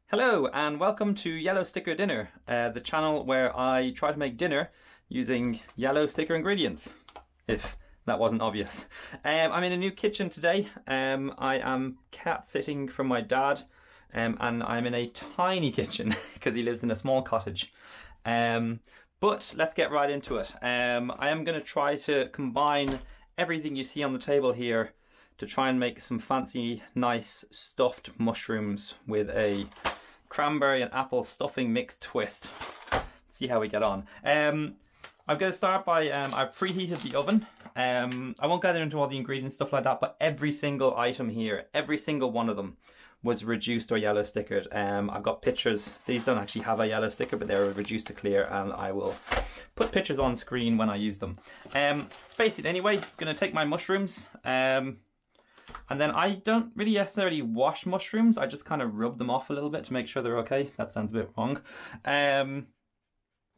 Hello and welcome to Yellow Sticker Dinner, the channel where I try to make dinner using yellow sticker ingredients, if that wasn't obvious. I'm in a new kitchen today. I am cat sitting from my dad and I'm in a tiny kitchen because he lives in a small cottage. But let's get right into it. I am going to try to combine everything you see on the table here to try and make some fancy, nice stuffed mushrooms with a cranberry and apple stuffing mixed twist. See how we get on. I'm going to start by, I've preheated the oven. I won't get into all the ingredients, stuff like that, but every single item here, every single one of them was reduced or yellow stickered. I've got pictures. These don't actually have a yellow sticker, but they're reduced to clear, and I will put pictures on screen when I use them. Basically, anyway, I'm going to take my mushrooms, and then I don't really necessarily wash mushrooms. I just kind of rub them off a little bit to make sure they're okay. That sounds a bit wrong.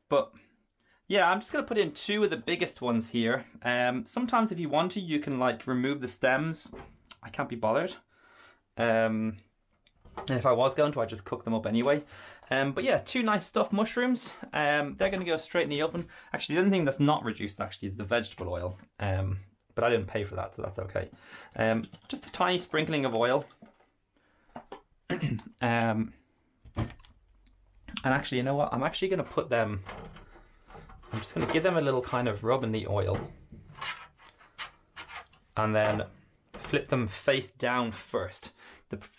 But yeah, I'm just going to put in two of the biggest ones here. Sometimes if you want to, you can like remove the stems. I can't be bothered. And if I was going to, I'd just cook them up anyway. But yeah, two nice stuffed mushrooms. They're going to go straight in the oven. Actually, the only thing that's not reduced actually is the vegetable oil. But I didn't pay for that, so that's okay. Just a tiny sprinkling of oil. And actually, you know what? I'm actually going to put them... I'm just going to give them a little kind of rub in the oil. And then flip them face down first.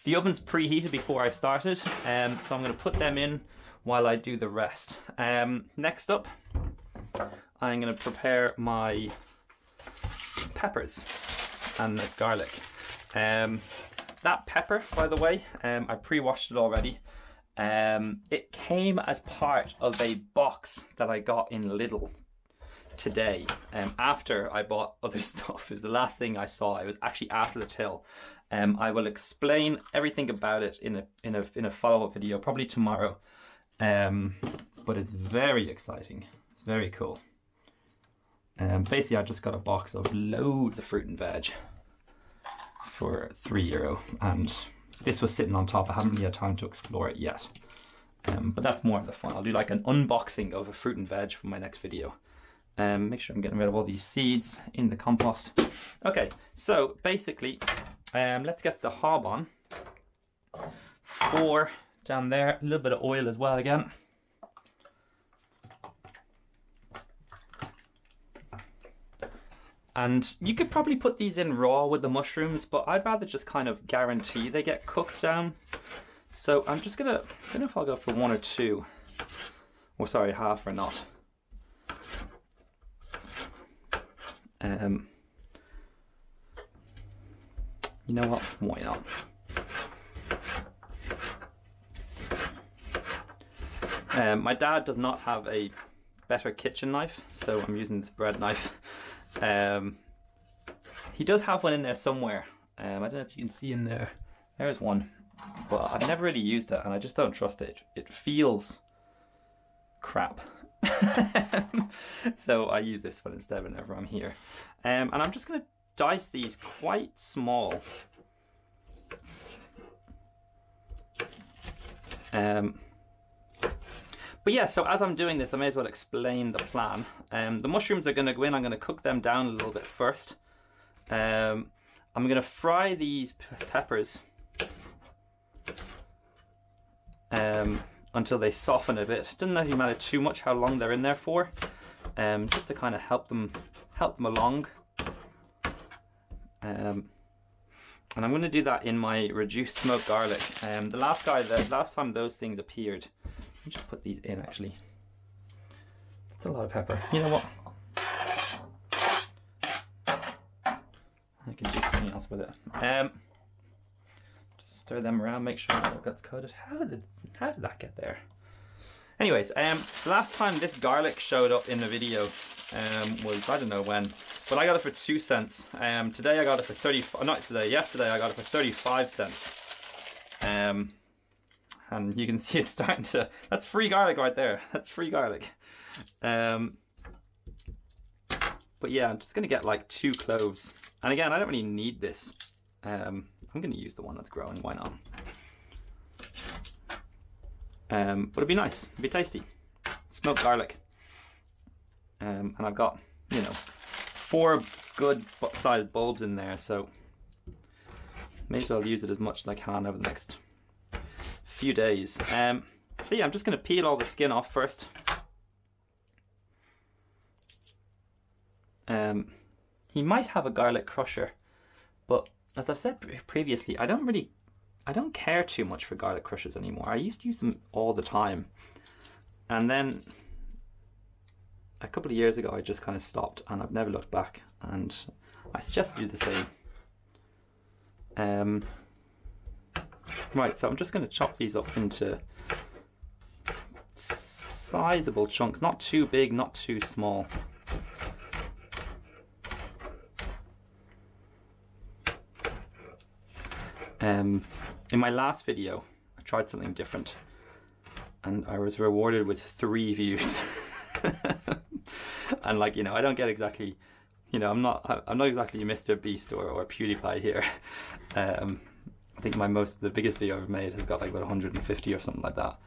The oven's preheated before I started, so I'm going to put them in while I do the rest. Next up, I'm going to prepare my peppers and the garlic. That pepper, by the way, I pre-washed it already. It came as part of a box that I got in Lidl today, after I bought other stuff. It was the last thing I saw. It was actually after the till. I will explain everything about it in a follow-up video, probably tomorrow. But it's very exciting. It's very cool. Basically, I just got a box of loads of fruit and veg for €3, and this was sitting on top. I haven't really had time to explore it yet, but that's more of the fun. I'll do like an unboxing of a fruit and veg for my next video. Make sure I'm getting rid of all these seeds in the compost. Okay, so basically, let's get the hob on. 4 down there, a little bit of oil as well again. And you could probably put these in raw with the mushrooms, but I'd rather just kind of guarantee they get cooked down. So I'm just gonna, I don't know if I'll go for 1 or 2. Or sorry, half or not. You know what? Why not? My dad does not have a better kitchen knife, so I'm using this bread knife. He does have one in there somewhere. I don't know if you can see in there. There's one, but I've never really used it, and I just don't trust it. It feels crap. So I use this one instead whenever I'm here. And I'm just going to dice these quite small. But yeah, so as I'm doing this, I may as well explain the plan. The mushrooms are going to go in. I'm going to cook them down a little bit first. I'm going to fry these peppers until they soften a bit. Doesn't really matter too much how long they're in there for, just to kind of help them along. And I'm going to do that in my reduced smoked garlic. The last time those things appeared. Let me just put these in actually. It's a lot of pepper. You know what? I can do something else with it. Just stir them around, make sure it gets coated. How did that get there? Anyways, the last time this garlic showed up in the video was, I don't know when, but I got it for 2 cents. Today I got it for 30. Not today. Yesterday I got it for 35 cents. And you can see it's starting to. That's free garlic right there. That's free garlic. But yeah, I'm just gonna get like 2 cloves. And again, I don't really need this. I'm gonna use the one that's growing. Why not? but it'd be nice, it'd be tasty. Smoked garlic. And I've got, you know, 4 good sized bulbs in there, so may as well use it as much as I can over the next few days. So yeah, I'm just going to peel all the skin off first. He might have a garlic crusher, but as I've said previously, I don't care too much for garlic crushers anymore. I used to use them all the time, and then a couple of years ago I just kind of stopped, and I've never looked back, and I suggest you do the same. Right, so I'm just going to chop these up into sizable chunks, not too big, not too small. In my last video, I tried something different, and I was rewarded with 3 views. And like, you know, I don't get exactly, you know, I'm not exactly Mr. Beast or PewDiePie here. I think the biggest video I've ever made has got like about 150 or something like that.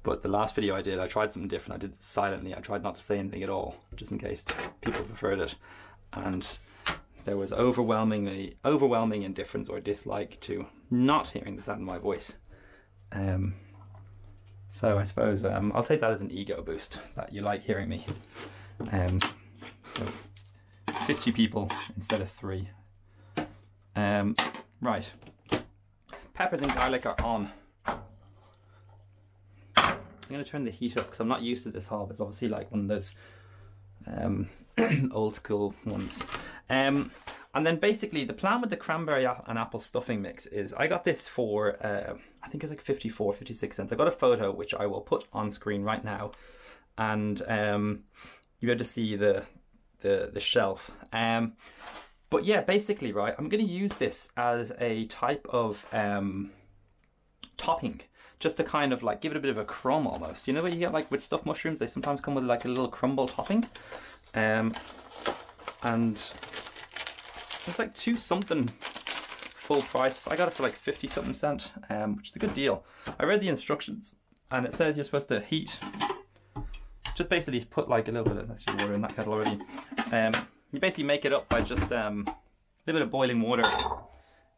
But the last video I did, I tried something different. I did it silently. I tried not to say anything at all, just in case people preferred it. And there was overwhelming indifference or dislike to not hearing the sound of my voice. So I suppose I'll take that as an ego boost, that you like hearing me. So 50 people instead of 3. Right. Peppers and garlic are on. I'm going to turn the heat up because I'm not used to this hob. It's obviously like one of those old school ones. And then basically the plan with the cranberry and apple stuffing mix is I got this for I think it's like 56 cents. I got a photo which I will put on screen right now, and you'll be able to see the shelf. But yeah, basically, right, I'm going to use this as a type of topping, just to kind of like give it a bit of a crumb almost. You know what you get like with stuffed mushrooms? They sometimes come with like a little crumble topping. And it's like 2 something full price. I got it for like 50 something cent, which is a good deal. I read the instructions and it says you're supposed to heat, just basically put like a little bit of actually water in that kettle already. You basically make it up by just a little bit of boiling water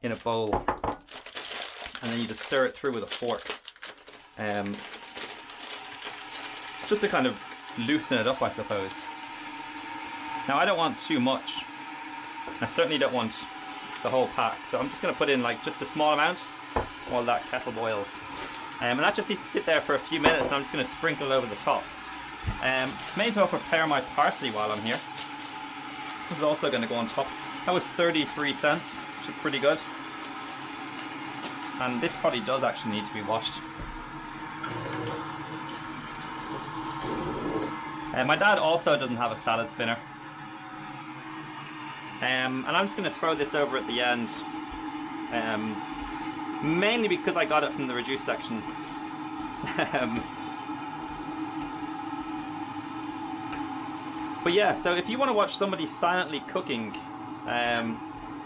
in a bowl, and then you just stir it through with a fork, just to kind of loosen it up, I suppose. Now I don't want too much. I certainly don't want the whole pack, so I'm just going to put in like just a small amount while that kettle boils. And that just needs to sit there for a few minutes, and I'm just going to sprinkle it over the top. May as well prepare my parsley while I'm here. This is also going to go on top. That was 33 cents, which is pretty good. And this probably does actually need to be washed. My dad also doesn't have a salad spinner. And I'm just going to throw this over at the end. Mainly because I got it from the reduced section. But yeah, so if you want to watch somebody silently cooking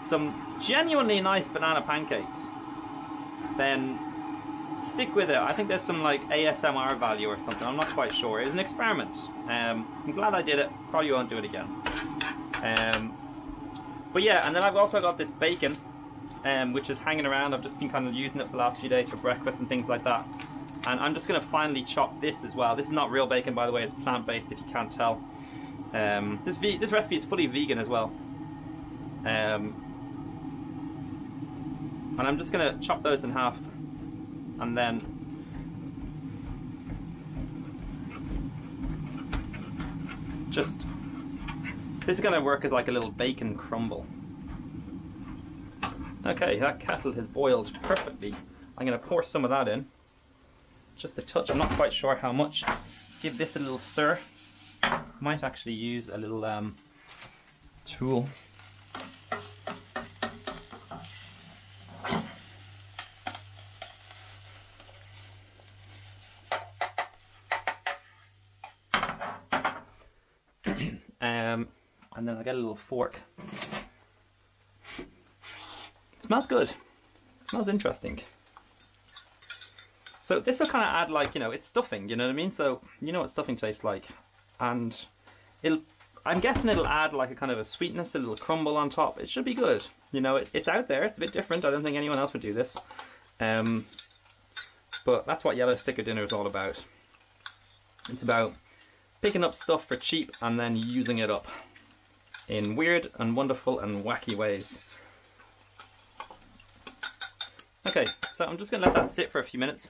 some genuinely nice banana pancakes, then stick with it. I think there's some like ASMR value or something, I'm not quite sure. It's an experiment. I'm glad I did it, probably won't do it again. But yeah, and then I've also got this bacon, which is hanging around. I've just been kind of using it for the last few days for breakfast and things like that. And I'm just going to finally chop this as well. This is not real bacon, by the way, it's plant-based if you can't tell. This recipe is fully vegan as well. And I'm just going to chop those in half, and then just, this is going to work as like a little bacon crumble. Okay, that kettle has boiled perfectly. I'm going to pour some of that in, just a touch. I'm not quite sure how much. Give this a little stir. Might actually use a little tool. And then I get a little fork. It smells good. It smells interesting. So this will kind of add, like, you know, it's stuffing, you know what I mean? So you know what stuffing tastes like. And I'm guessing it'll add like a kind of a sweetness, a little crumble on top. It should be good. You know, it's out there, it's a bit different. I don't think anyone else would do this. But that's what yellow sticker dinner is all about. It's about picking up stuff for cheap and then using it up in weird and wonderful and wacky ways. Okay, so I'm just going to let that sit for a few minutes.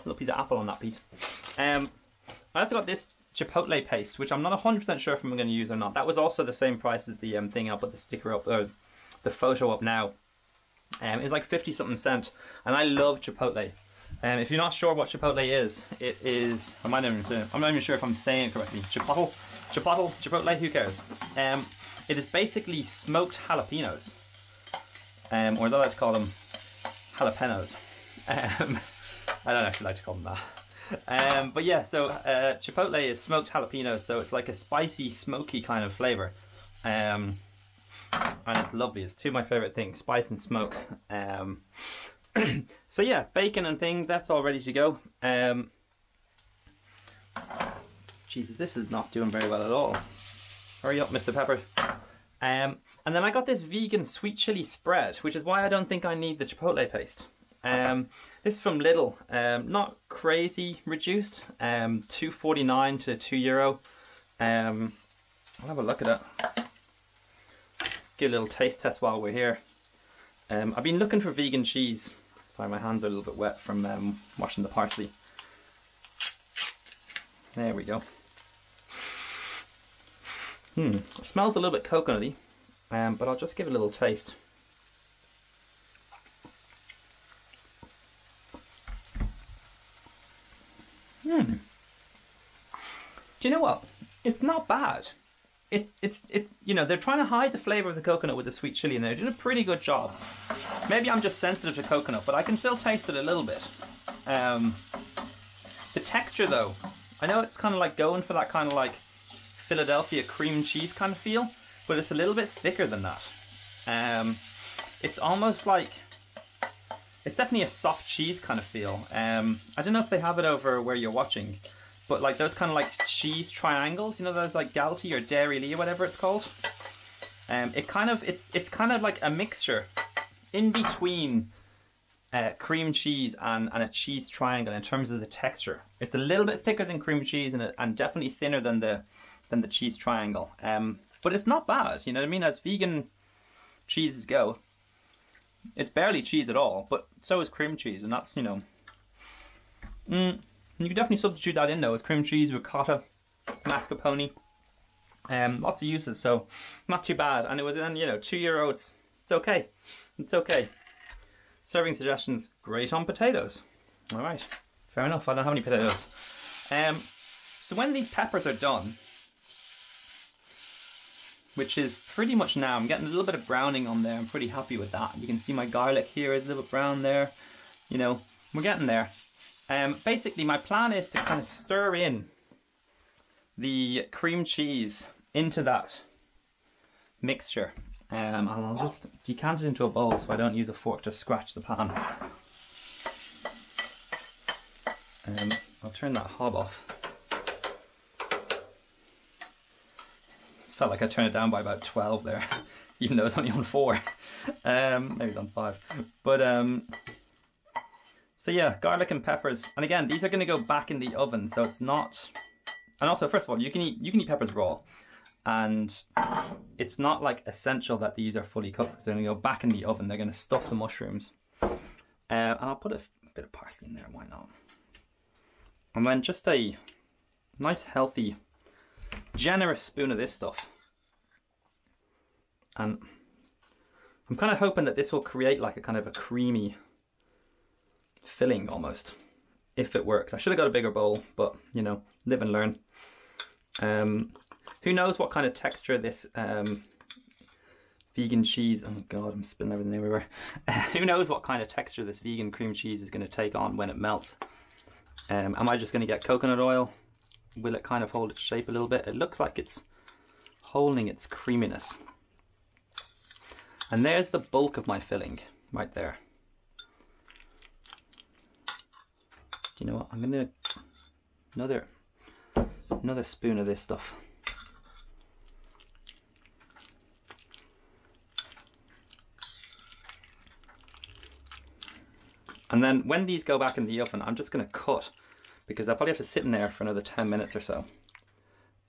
Little piece of apple on that piece. I also got this chipotle paste, which I'm not 100% sure if I'm going to use or not. That was also the same price as the thing. I'll put the sticker up, or the photo up now. It's like 50 something cent, and I love chipotle. If you're not sure what chipotle is, it is, I'm not even sure if I'm saying it correctly. Chipotle, who cares? It is basically smoked jalapenos, or as I like to call them, jalapenos. I don't actually like to call them that. But yeah, so chipotle is smoked jalapenos, so it's like a spicy, smoky kind of flavour. And it's lovely. It's two of my favourite things, spice and smoke. So yeah, bacon and things, that's all ready to go. Jesus, this is not doing very well at all. Hurry up, Mr. Pepper. And then I got this vegan sweet chili spread, which is why I don't think I need the chipotle paste. This is from Lidl, not crazy reduced, $2.49 to €2. I'll have a look at it. Give a little taste test while we're here. I've been looking for vegan cheese. Sorry, my hands are a little bit wet from washing the parsley. There we go. It smells a little bit coconutty, but I'll just give it a little taste. Do you know what? It's not bad. It's you know, they're trying to hide the flavour of the coconut with the sweet chilli, and they're doing a pretty good job. Maybe I'm just sensitive to coconut, but I can still taste it a little bit. The texture though, I know it's kind of like going for that kind of like Philadelphia cream cheese kind of feel, but it's a little bit thicker than that. It's almost like, it's definitely a soft cheese kind of feel. I don't know if they have it over where you're watching, but like those kind of like cheese triangles, you know, those like Galty or Dairy Lee or whatever it's called. It's kind of like a mixture in between cream cheese and a cheese triangle in terms of the texture. It's a little bit thicker than cream cheese and definitely thinner than the cheese triangle. But it's not bad, you know what I mean? As vegan cheeses go, it's barely cheese at all, but so is cream cheese, and that's, you know, you can definitely substitute that in though, as cream cheese, ricotta, mascarpone, lots of uses, so not too bad. And it was in, you know, €2. It's okay. It's okay. Serving suggestions, great on potatoes. All right, fair enough. I don't have any potatoes. So when these peppers are done, which is pretty much now, I'm getting a little bit of browning on there. I'm pretty happy with that. You can see my garlic here is a little bit brown there. You know, we're getting there. Basically, my plan is to kind of stir in the cream cheese into that mixture. And I'll just decant it into a bowl so I don't use a fork to scratch the pan. I'll turn that hob off. Felt like I turned it down by about 12 there, even though it's only on 4. Maybe it's on 5. But so yeah, garlic and peppers, and again, these are going to go back in the oven, so it's not. And also, first of all, you can eat peppers raw, and it's not like essential that these are fully cooked, because they're going to go back in the oven. They're going to stuff the mushrooms, and I'll put a bit of parsley in there. Why not? And then just a nice, healthy, generous spoon of this stuff. And I'm kind of hoping that this will create like a kind of a creamy filling almost, if it works. I should have got a bigger bowl, but you know, live and learn. Who knows what kind of texture this vegan cheese, oh god, I'm spilling everything everywhere. Who knows what kind of texture this vegan cream cheese is going to take on when it melts. Am I just going to get coconut oil? Will it kind of hold its shape a little bit? It looks like it's holding its creaminess. And there's the bulk of my filling right there. you know what, I'm gonna another spoon of this stuff. And then when these go back in the oven, I'm just gonna cut, because I'll probably have to sit in there for another 10 minutes or so.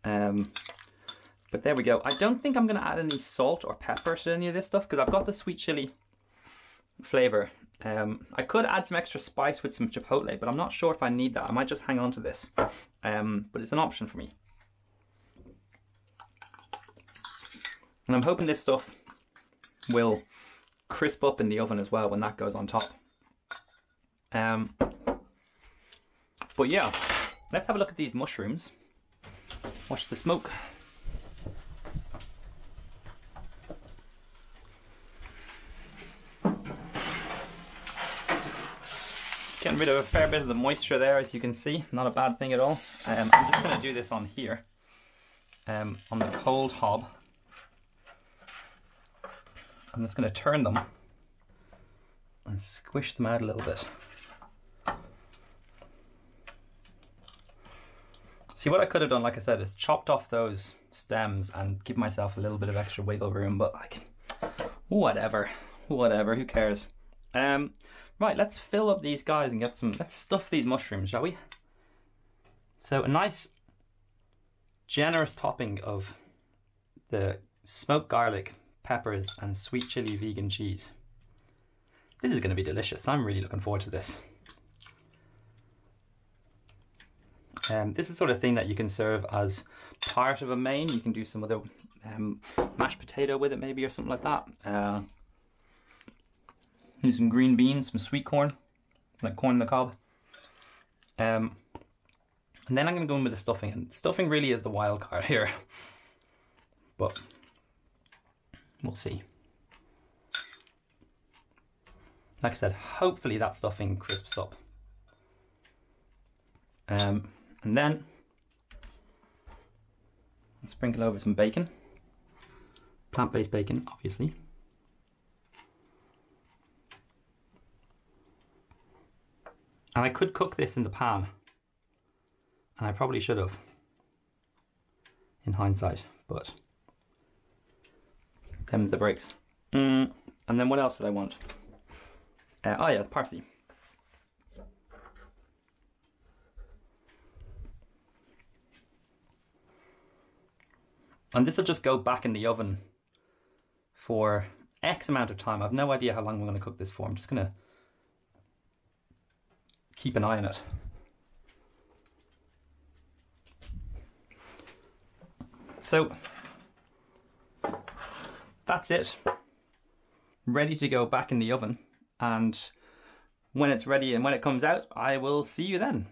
But there we go. I don't think I'm gonna add any salt or pepper to any of this stuff, because I've got the sweet chili flavor. I could add some extra spice with some chipotle, but I'm not sure if I need that. I might just hang on to this. But it's an option for me. And I'm hoping this stuff will crisp up in the oven as well when that goes on top. But yeah, let's have a look at these mushrooms. Watch the smoke. Getting rid of a fair bit of the moisture there, as you can see. Not a bad thing at all. I'm just going to do this on here, on the cold hob. I'm just going to turn them and squish them out a little bit. See, what I could have done, like I said, is chopped off those stems and give myself a little bit of extra wiggle room, but like, whatever, who cares? Right, let's fill up these guys and let's stuff these mushrooms, shall we? So a nice, generous topping of the smoked garlic, peppers, and sweet chili vegan cheese. This is going to be delicious. I'm really looking forward to this. This is the sort of thing that you can serve as part of a main. You can do some other mashed potato with it maybe, or something like that. Use some green beans, some sweet corn, like corn on the cob. And then I'm going to go in with the stuffing. And stuffing really is the wild card here. But we'll see. Like I said, hopefully that stuffing crisps up. And then I'll sprinkle over some bacon. Plant-based bacon, obviously. And I could cook this in the pan, and I probably should have, in hindsight, but them's the breaks. And then what else did I want? Oh yeah, parsley. And this will just go back in the oven for X amount of time. I've no idea how long I'm going to cook this for. I'm just going to keep an eye on it. So that's it. Ready to go back in the oven. And when it's ready and when it comes out, I will see you then.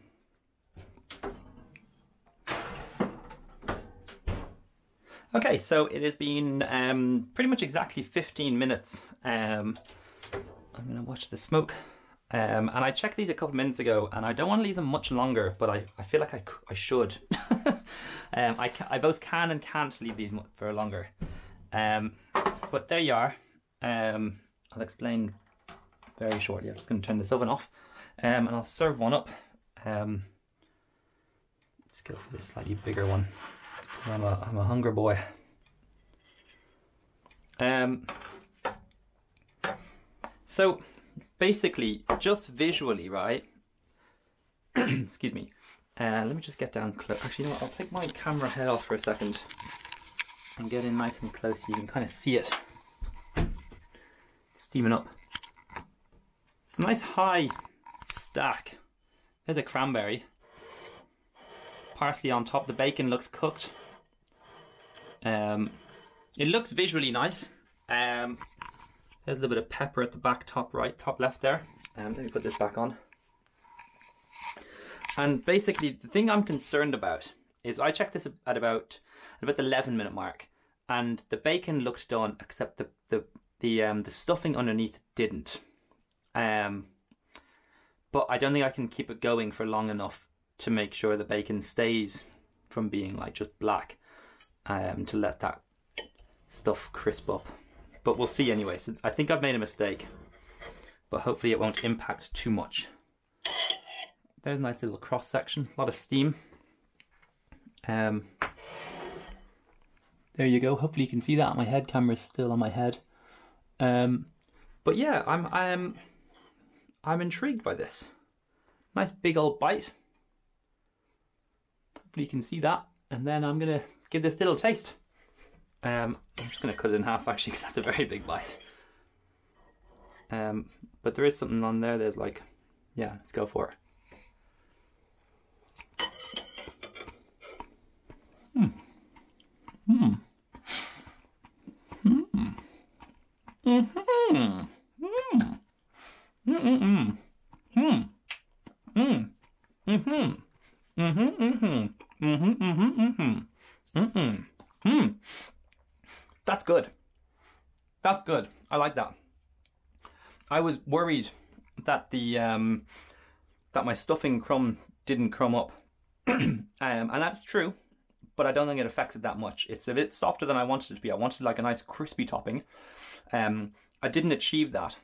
Okay, so it has been pretty much exactly 15 minutes. I'm going to watch the smoke. And I checked these a couple minutes ago, and I don't want to leave them much longer, but I feel like I should. I both can and can't leave these for longer. But there you are. I'll explain very shortly. I'm just going to turn this oven off, and I'll serve one up. Let's go for this slightly bigger one. I'm a hungry boy. So basically, just visually, right? Excuse me. Let me just get down close. Actually, you know what? I'll take my camera head off for a second and get in nice and close so you can kind of see it steaming up. It's a nice high stack. There's a cranberry. Parsley on top. The bacon looks cooked. It looks visually nice. There's a little bit of pepper at the back, top right, top left there. Let me put this back on. And basically, the thing I'm concerned about is I checked this at about the 11-minute mark, and the bacon looked done, except the stuffing underneath didn't. But I don't think I can keep it going for long enough to make sure the bacon stays from being like just black, to let that stuff crisp up. But we'll see anyway. So I think I've made a mistake, but hopefully it won't impact too much. There's a nice little cross section, a lot of steam. There you go. Hopefully you can see that. My head camera's still on my head. But yeah, I'm intrigued by this. Nice big old bite. Hopefully you can see that. And then I'm gonna give this a little taste. I'm just gonna cut it in half actually, because that's a very big bite. But there is something on there. There's like, yeah, let's go for it. That's good. That's good. I like that. I was worried that the that my stuffing crumb didn't crumb up, and that's true. But I don't think it affects it that much. It's a bit softer than I wanted it to be. I wanted like a nice crispy topping. I didn't achieve that.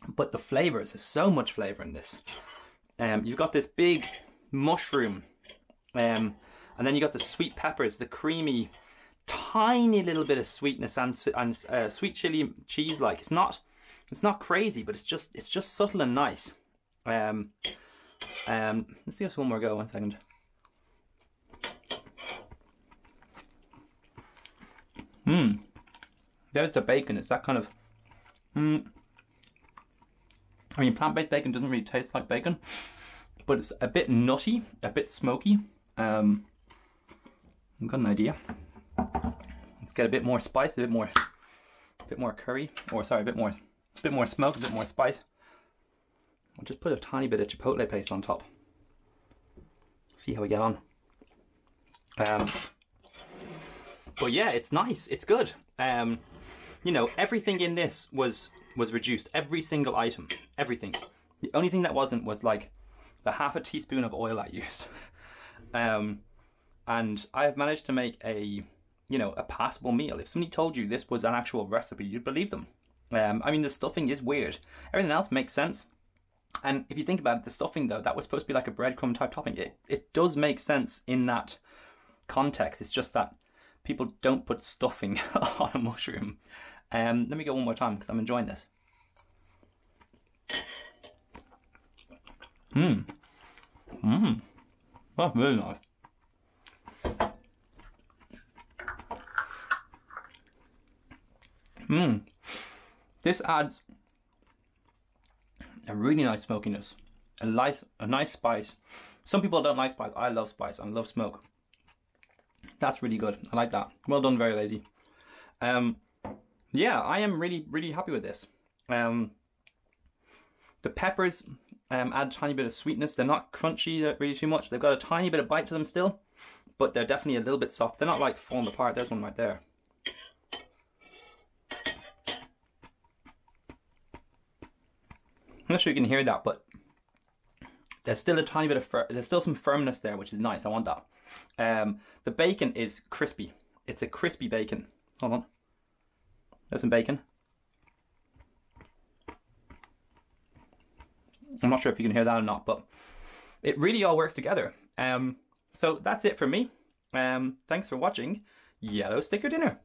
But the flavors, there's so much flavor in this. You've got this big mushroom, and then you got the sweet peppers, the creamy, tiny little bit of sweetness, and sweet chili cheese. Like it's not crazy, but it's just subtle and nice. Let's give us one more go. 1 second. There's the bacon. It's that kind of. I mean, plant-based bacon doesn't really taste like bacon, but it's a bit nutty, a bit smoky. I've got an idea. Let's get a bit more spice, a bit more curry, or sorry, a bit more smoke, a bit more spice. I'll just put a tiny bit of chipotle paste on top. See how we get on. But yeah, it's nice. It's good. You know, everything in this was reduced. Every single item, everything. The only thing that wasn't was like the half a teaspoon of oil I used. And I've managed to make a passable meal. If somebody told you this was an actual recipe, you'd believe them. I mean, the stuffing is weird. Everything else makes sense. And if you think about it, the stuffing though, that was supposed to be like a breadcrumb type topping. It does make sense in that context. It's just that people don't put stuffing on a mushroom. Let me go one more time because I'm enjoying this. That's really nice. This adds a really nice smokiness, a nice spice. Some people don't like spice. I love spice. I love smoke. That's really good. I like that. Well done, Very Lazy. Yeah, I am really happy with this. The peppers add a tiny bit of sweetness. They're not crunchy really too much. They've got a tiny bit of bite to them still, but they're definitely a little bit soft. They're not like falling apart. There's one right there. I'm not sure you can hear that, but there's still a tiny bit of there's still some firmness there, which is nice. I want that. The bacon is crispy. It's a crispy bacon. Hold on. There's some bacon. I'm not sure if you can hear that or not, but it really all works together. So that's it for me. Thanks for watching Yellow Sticker Dinner.